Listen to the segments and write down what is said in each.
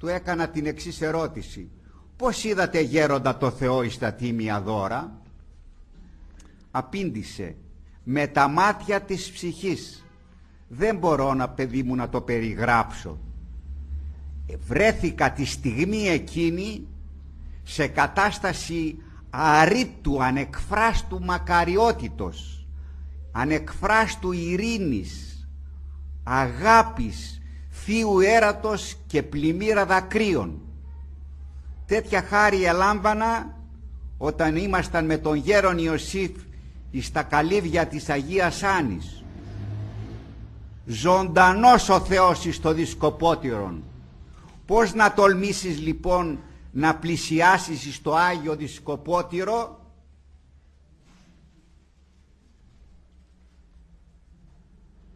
του έκανα την εξής ερώτηση: πώς είδατε γέροντα το Θεό εις τα τίμια δώρα? Απήντησε: με τα μάτια της ψυχής. Δεν μπορώ παιδί μου να το περιγράψω. Βρέθηκα τη στιγμή εκείνη σε κατάσταση αρήτου, ανεκφράστου μακαριότητος, ανεκφράστου ειρήνης, αγάπης, θείου έρατος και πλημμύρα δακρύων. Τέτοια χάρη ελάμβανα όταν ήμασταν με τον γέρον Ιωσήφ στα καλύβια της Αγίας Άνης. Ζωντανός ο Θεός εις το δισκοπότηρον. Πώς να τολμήσεις λοιπόν να πλησιάσεις στο Άγιο Δισκοπότηρο?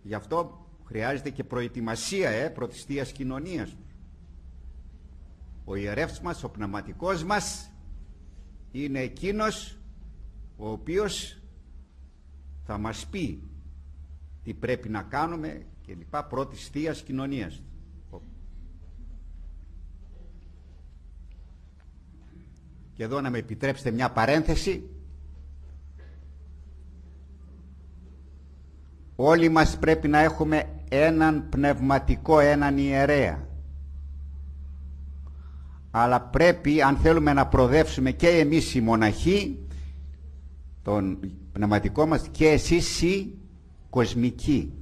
Γι' αυτό χρειάζεται και προετοιμασία πρώτης Θείας Κοινωνίας. Ο ιερεύς μας, ο πνευματικός μας, είναι εκείνος ο οποίος θα μας πει τι πρέπει να κάνουμε και λοιπά, πρώτης Θείας Κοινωνίας. Και εδώ να με επιτρέψετε μια παρένθεση. Όλοι μας πρέπει να έχουμε έναν πνευματικό, έναν ιερέα. Αλλά πρέπει, αν θέλουμε να προοδεύσουμε και εμείς οι μοναχοί, τον πνευματικό μας, και εσείς οι κοσμικοί.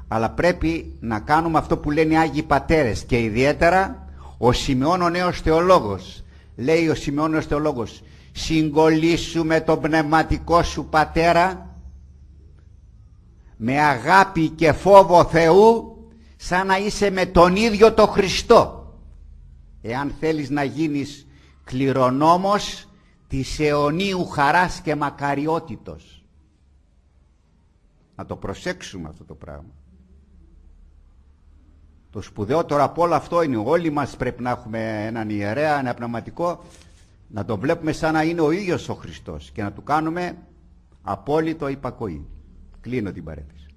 Αλλά πρέπει να κάνουμε αυτό που λένε οι Άγιοι Πατέρες, και ιδιαίτερα ο Σιμεών ο Νέος Θεολόγος. Λέει ο Σιμεών ο Νέος Θεολόγος: συγκολήσου με τον πνευματικό σου πατέρα με αγάπη και φόβο Θεού, σαν να είσαι με τον ίδιο το Χριστό, εάν θέλεις να γίνεις κληρονόμος της αιωνίου χαράς και μακαριότητος. Να το προσέξουμε αυτό το πράγμα. Το σπουδαιότερο από όλο αυτό είναι όλοι μας πρέπει να έχουμε έναν ιερέα, ένα πνευματικό, να το βλέπουμε σαν να είναι ο ίδιος ο Χριστός και να του κάνουμε απόλυτο υπακοή. Κλείνω την παρένθεση.